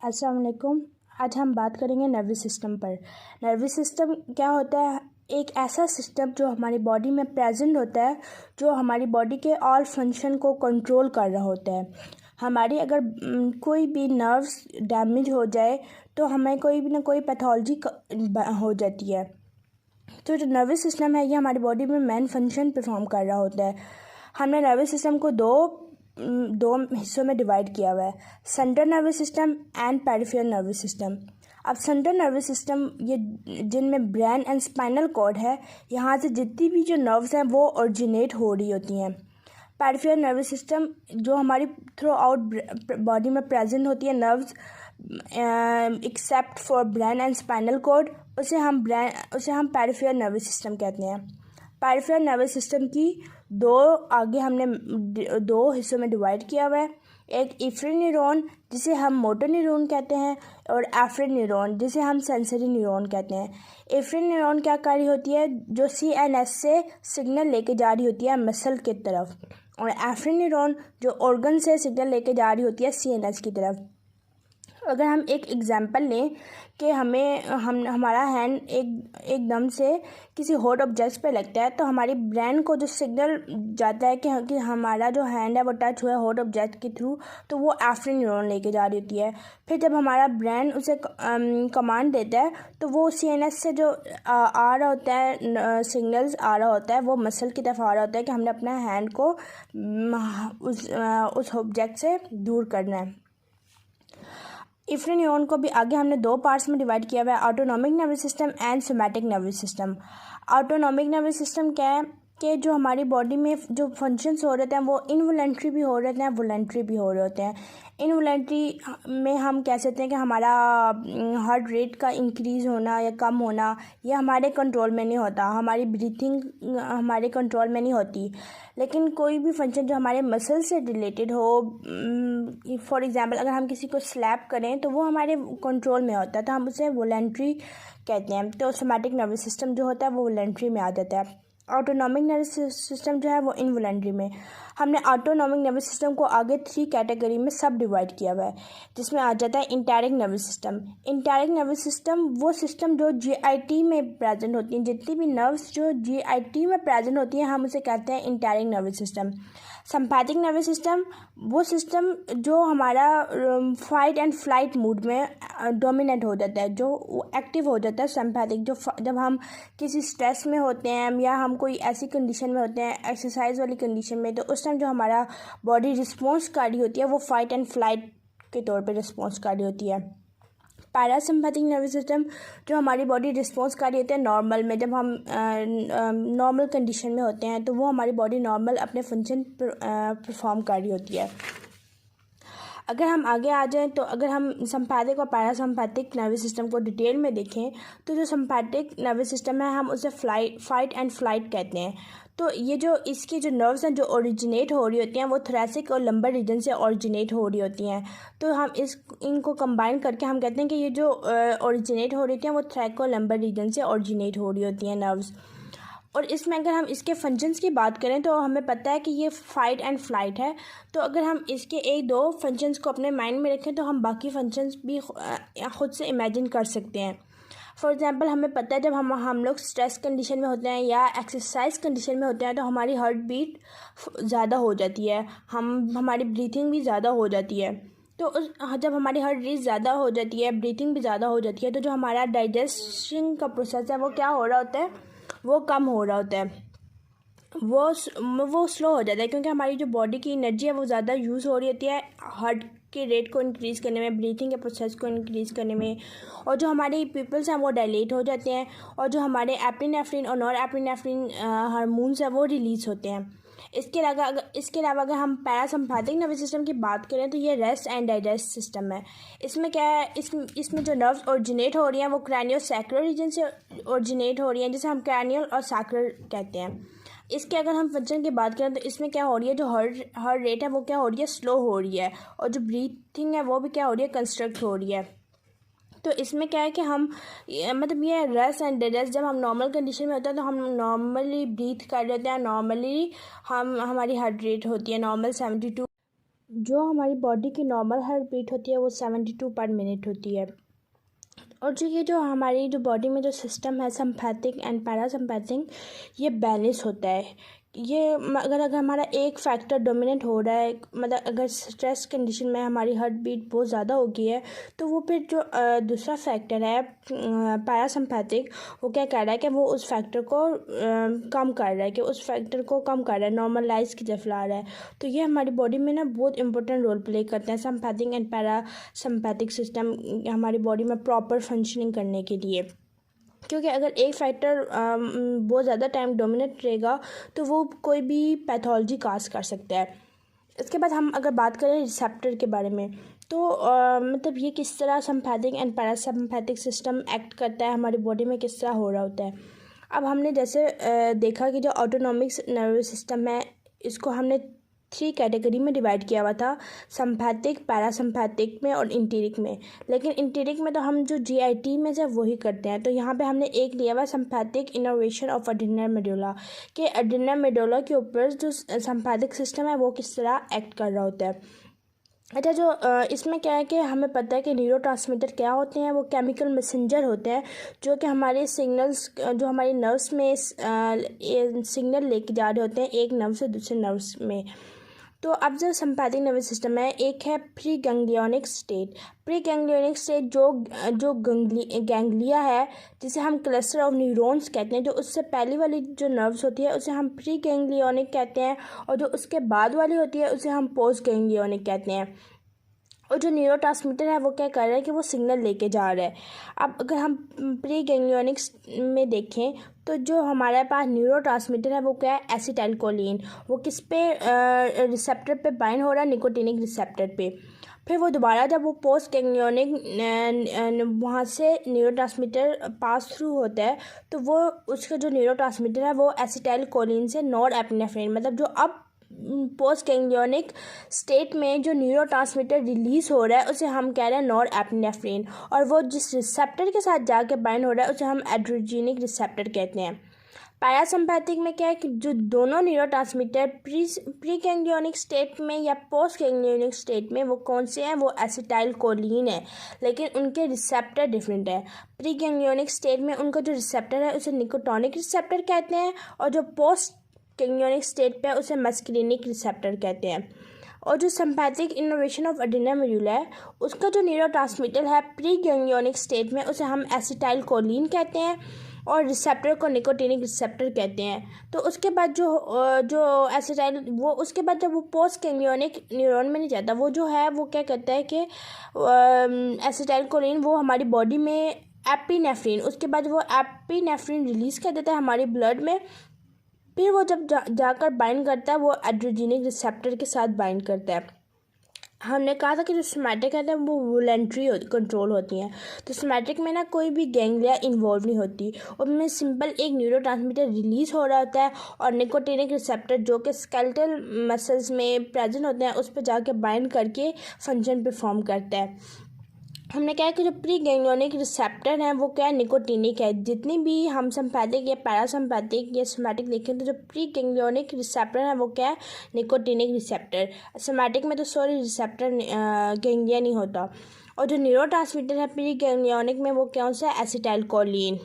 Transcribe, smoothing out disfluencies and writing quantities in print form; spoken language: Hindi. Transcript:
अस्सलाम वालेकुम। आज हम बात करेंगे नर्वस सिस्टम पर। नर्वस सिस्टम क्या होता है? एक ऐसा सिस्टम जो हमारी बॉडी में प्रेजेंट होता है, जो हमारी बॉडी के ऑल फंक्शन को कंट्रोल कर रहा होता है। हमारी अगर कोई भी नर्व्स डैमेज हो जाए तो हमें कोई भी ना कोई पैथोलॉजी हो जाती है। तो जो नर्वस सिस्टम है ये हमारी बॉडी में मेन फंक्शन परफॉर्म कर रहा होता है। हमने नर्वस सिस्टम को दो हिस्सों में डिवाइड किया हुआ है, central nervous system and peripheral nervous system. अब सेंट्रल नर्वस सिस्टम ये जिनमें ब्रेन एंड स्पाइनल कॉर्ड है, यहाँ से जितनी भी जो नर्व्स हैं वो ओरिजिनेट हो रही होती हैं। पेरिफेरल नर्वस सिस्टम जो हमारी थ्रू आउट बॉडी में प्रेजेंट होती है nerves except for brain and spinal cord, उसे हम पेरिफेरल नर्वस सिस्टम कहते हैं। पेरिफेरल नर्वस सिस्टम की हमने दो हिस्सों में डिवाइड किया हुआ है। एक इफ्रेन न्यूरॉन जिसे हम मोटर न्यूरॉन कहते हैं, और एफ्रेन न्यूरॉन जिसे हम सेंसरी न्यूरॉन कहते हैं। इफ्रेन न्यूरॉन क्या कर रही होती है? जो CNS से सिग्नल लेके जा रही होती है मसल की तरफ, और एफ्रेन न्यूरॉन जो ऑर्गन से सिग्नल लेके जा रही होती है CNS की तरफ। अगर हम एक एग्जांपल लें कि हमारा हैंड एकदम से किसी हॉट ऑब्जेक्ट पे लगता है, तो हमारी ब्रेन को जो सिग्नल जाता है कि हमारा जो हैंड है वो टच हुआ है हॉट ऑब्जेक्ट के थ्रू, तो वो एफ्रेन न्यूरॉन लेके जा रही होती है। फिर जब हमारा ब्रेन उसे कमांड देता है तो वो CNS से जो आ रहा होता है सिग्नल्स आ रहा होता है वो मसल की तरफ आ रहा होता है कि हमने अपना हैंड को उस ऑब्जेक्ट से दूर करना है। इफ्रेन न्यूरॉन को भी आगे हमने दो पार्ट्स में डिवाइड किया हुआ है, autonomic nervous system and somatic nervous system. Autonomic nervous system क्या है कि जो हमारी बॉडी में जो फंक्शंस हो रहे हैं वो इनवॉलंटरी भी हो रहे हैं, वॉलंटरी भी हो रहे होते हैं। इनवॉलंटरी में हम कह सकते हैं कि हमारा हार्ट रेट का इंक्रीज़ होना या कम होना ये हमारे कंट्रोल में नहीं होता, हमारी ब्रीथिंग हमारे कंट्रोल में नहीं होती। लेकिन कोई भी फंक्शन जो हमारे मसल से रिलेटेड हो, फॉर एग्जांपल अगर हम किसी को स्लैप करें तो वो हमारे कंट्रोल में होता है, तो हम उसे वॉलंटरी कहते हैं। तो सोमैटिक नर्वस सिस्टम जो होता है वो वॉलंटरी में आ जाता है। ऑटोनॉमिक नर्वस सिस्टम जो है वो इनवॉलंटरी में। हमने ऑटोनॉमिक नर्वस सिस्टम को आगे 3 कैटेगरी में सब डिवाइड किया हुआ है, जिसमें आ जाता है इंटायरिक नर्वस सिस्टम। इंटायरिक नर्वस सिस्टम वो सिस्टम जो GIT में प्रेजेंट होती हैं, जितनी भी नर्व्स जो GIT में प्रेजेंट होती हैं हम उसे कहते हैं enteric nervous system. Sympathetic nervous system वो सिस्टम जो हमारा फाइट एंड फ्लाइट मूड में डोमिनेट हो जाता है, जो एक्टिव हो जाता है। सिंपैथिक जो जब हम किसी स्ट्रेस में होते हैं या हम कोई ऐसी कंडीशन में होते हैं एक्सरसाइज वाली कंडीशन में, तो उस टाइम जो हमारा बॉडी रिस्पॉन्स कर रही होती है वो फाइट एंड फ्लाइट के तौर पे रिस्पॉन्स कर रही होती है। पैरासिम्पैथिक नर्वस सिस्टम जो हमारी बॉडी रिस्पॉन्स कर रही होती है नॉर्मल में, जब हम नॉर्मल कंडीशन में होते हैं तो वो हमारी बॉडी नॉर्मल अपने फंक्शन परफॉर्म कर रही होती है। अगर हम आगे आ जाएं तो अगर हम सिंपैथिक और पैरासिम्पैथिक नर्वस सिस्टम को डिटेल में देखें तो जो सिंपैथिक नर्वस सिस्टम है हम उसे फाइट एंड फ्लाइट कहते हैं। तो ये जो इसकी जो नर्व्स हैं जो ओरिजिनेट हो रही होती हैं वो थोरैसिक और लंबर रीजन से ओरिजिनेट हो रही होती हैं। तो हम इनको कंबाइन करके हम कहते हैं कि ये जो ओरिजिनेट हो रही होती हैं वो थोरैसिक और लंबर रीजन से ओरिजिनेट हो रही होती हैं नर्व्स। और इसमें अगर हम इसके फंक्शंस की बात करें तो हमें पता है कि ये फाइट एंड फ्लाइट है। तो अगर हम इसके एक दो फंक्शंस को अपने माइंड में रखें तो हम बाकी फंक्शंस भी खुद से इमेजिन कर सकते हैं। फॉर एग्ज़ाम्पल हमें पता है जब हम लोग स्ट्रेस कंडीशन में होते हैं या एक्सरसाइज कंडीशन में होते हैं तो हमारी हार्ट बीट ज़्यादा हो जाती है, हमारी ब्रीथिंग भी ज़्यादा हो जाती है। तो जब हमारी हार्ट रेट ज़्यादा हो जाती है, ब्रीथिंग भी ज़्यादा हो जाती है, तो जो हमारा डाइजेशन का प्रोसेस है वो क्या हो रहा होता है, वो कम हो रहा होता है, वो स्लो हो जाता है, क्योंकि हमारी जो बॉडी की एनर्जी है वो ज़्यादा यूज़ हो रही होती है हार्ट के रेट को इंक्रीज़ करने में, ब्रीथिंग के प्रोसेस को इंक्रीज़ करने में। और जो हमारे पीपल्स हैं वो डायलेट हो जाते हैं, और जो हमारे एपिनेफ्रिन और नॉर एपिनेफ्रिन हार्मोन्स हैं वो रिलीज़ होते हैं। इसके अलावा अगर हम पैरासिम्पैथिक नर्वस सिस्टम की बात करें तो ये रेस्ट एंड डाइजेस्ट सिस्टम है। इसमें क्या है, इसमें जो नर्व्स ओरिजिनेट हो रही हैं वो क्रैनियो सैक्रल रीजन से ओरिजिनेट हो रही हैं, जिसे हम क्रैनियल और सैक्रल कहते हैं। इसके अगर हम फंक्शन की बात करें तो इसमें क्या हो रही है, जो हार्ट रेट है वो क्या हो रही है, स्लो हो रही है, और जो ब्रीथिंग है वो भी क्या हो रही है, कंस्ट्रक्ट हो रही है। तो इसमें क्या है कि हम मतलब ये रेस्ट एंड डाइजेस्ट, जब हम नॉर्मल कंडीशन में होते हैं तो हम नॉर्मली ब्रीथ कर लेते हैं, नॉर्मली हमारी हार्ट रेट होती है नॉर्मल 72 जो हमारी बॉडी की नॉर्मल हार्ट बीट होती है वो 72 पर मिनट होती है। और जो ये जो हमारी जो बॉडी में जो सिस्टम है सिम्पैथिक एंड पैरासिम्पैथिक, ये बैलेंस होता है। ये अगर हमारा एक फैक्टर डोमिनेट हो रहा है, मतलब अगर स्ट्रेस कंडीशन में हमारी हार्ट बीट बहुत ज़्यादा हो गई है, तो वो फिर जो दूसरा फैक्टर है पैरासिम्पैथिक, वो क्या कर रहा है कि वो उस फैक्टर को कम कर रहा है, कि उस फैक्टर को कम कर रहा है, नॉर्मलाइज की तरफ ला रहा है। तो ये हमारी बॉडी में ना बहुत इंपॉर्टेंट रोल प्ले करते हैं सिम्पैथिक एंड पैरासिम्पैथिक सिस्टम हमारी बॉडी में प्रॉपर फंक्शनिंग करने के लिए। क्योंकि अगर एक फैक्टर बहुत ज़्यादा टाइम डोमिनेट रहेगा तो वो कोई भी पैथोलॉजी काज कर सकता है। इसके बाद हम अगर बात करें रिसेप्टर के बारे में, तो मतलब ये किस तरह सिम्पैथिक एंड पैरासिम्पैथिक सिस्टम एक्ट करता है हमारी बॉडी में, किस तरह हो रहा होता है। अब हमने जैसे देखा कि जो ऑटोनॉमिक नर्वस सिस्टम है, इसको हमने 3 कैटेगरी में डिवाइड किया हुआ था, सिम्पैथिक, पैरासिम्पैथिक में और इंटीरिक में। लेकिन इंटीरिक में तो हम जो GIT में से वही करते हैं। तो यहाँ पे हमने एक लिया हुआ सिम्पैथिक इनर्वेशन ऑफ एड्रेनल मेडुला, कि एड्रेनल मेडुला के ऊपर जो सिम्पैथिक सिस्टम है वो किस तरह एक्ट कर रहा होता है। अच्छा, जो इसमें क्या है कि हमें पता है कि न्यूरोट्रांसमीटर क्या होते हैं, वो केमिकल मैसेंजर होते हैं जो कि हमारे सिग्नल्स, जो हमारे नर्व्स में सिग्नल लेके जा रहे होते हैं एक नर्व से दूसरे नर्व्स में। तो अब जो सिम्पैथिक नर्वस सिस्टम है, एक है pre ganglionic state. Pre ganglionic state जो गैंग्लिया है, जिसे हम क्लस्टर ऑफ न्यूरॉन्स कहते हैं, जो उससे पहली वाली जो नर्व्स होती है उसे हम प्री गैंग्लियोनिक कहते हैं, और जो उसके बाद वाली होती है उसे हम पोस्ट गैंग्लियोनिक कहते हैं। और जो न्यूरोट्रांसमीटर है वो क्या कर रहा है कि वो सिग्नल लेके जा रहा है। अब अगर हम प्री गैंग्लियोनिक्स में देखें, तो जो हमारे पास न्यूरोट्रांसमीटर है वो क्या है, एसिटाइलकोलिन। वो किस पे रिसेप्टर पे बाइंड हो रहा है, निकोटिनिक रिसेप्टर पे। फिर वो दोबारा जब वो पोस्ट गैंग्लियोनिक वहाँ से न्यूरोट्रांसमीटर पास थ्रू होता है, तो वो उसका जो न्यूरोट्रांसमीटर है वो एसिटाइलकोलिन से नॉरएपिनेफ्रिन, मतलब जो अब पोस्ट गैंग्लियोनिक स्टेट में जो न्यूरोट्रांसमीटर रिलीज़ हो रहा है उसे हम कह रहे हैं नॉरएपिनेफ्रिन। और वो जिस रिसेप्टर के साथ जाके बाइंड हो रहा है उसे हम एड्रेनर्जिक रिसेप्टर कहते हैं। पैरासिम्पैथिक में क्या है कि जो दोनों न्यूरोट्रांसमीटर प्री गैंग्लियोनिक स्टेट में या पोस्ट गैंग्लियोनिक स्टेट में वो कौन से हैं, वो एसिटाइलकोलिन है, लेकिन उनके रिसेप्टर डिफरेंट है। प्री गैंग्लियोनिक स्टेट में उनका जो रिसेप्टर है उसे निकोटोनिक रिसेप्टर कहते हैं, और जो पोस्ट गैंग्लियोनिक स्टेट पे उसे मस्कुलिनिक रिसेप्टर कहते हैं। और जो सिम्पैथिक इनर्वेशन ऑफ एड्रेनल मेडुला है, उसका जो न्यूरोट्रांसमीटर है प्री गैंग्लियोनिक स्टेट में उसे हम एसिटाइलकोलिन कहते हैं, और रिसेप्टर को निकोटिनिक रिसेप्टर कहते हैं। तो उसके बाद जो एसिटाइल वो उसके बाद जब वो पोस्ट गैंग्लियोनिक न्यूरॉन में नहीं जाता, वो जो है वो क्या कहता है कि एसिटाइलकोलिन वो हमारी बॉडी में एपिनेफ्रिन, उसके बाद वो एपिनेफ्रिन रिलीज़ कर देता है हमारी ब्लड में। फिर वो जब जाकर बाइंड करता है वो एड्रेनर्जिक रिसेप्टर के साथ बाइंड करता है। हमने कहा था कि जो सोमैटिक है वो वॉलंटरी कंट्रोल होती हैं। तो सोमैटिक में ना कोई भी गैंग्लिया इन्वॉल्व नहीं होती, उनमें सिंपल एक न्यूरोट्रांसमीटर रिलीज़ हो रहा होता है, और निकोटिनिक रिसेप्टर जो कि स्केलेटल मसल्स में प्रेजेंट होते हैं उस पर जाके बाइंड करके फंक्शन परफॉर्म करता है। हमने कहा कि जो प्री गैंग्लियोनिक रिसेप्टर हैं वो क्या है, निकोटिनिक है। जितनी भी हम सिम्पैथिक या पैरासिम्पैथिक या सोमैटिक देखें तो जो प्री गैंग्लियोनिक रिसेप्टर है वो क्या है, निकोटिनिक रिसेप्टर। सोमैटिक में तो सॉरी रिसेप्टर गैंग्लिया नहीं होता। और जो न्यूरोट्रांसमीटर है प्री गैंग्लियोनिक में वो कौन सा है, एसिटाइलकोलिन।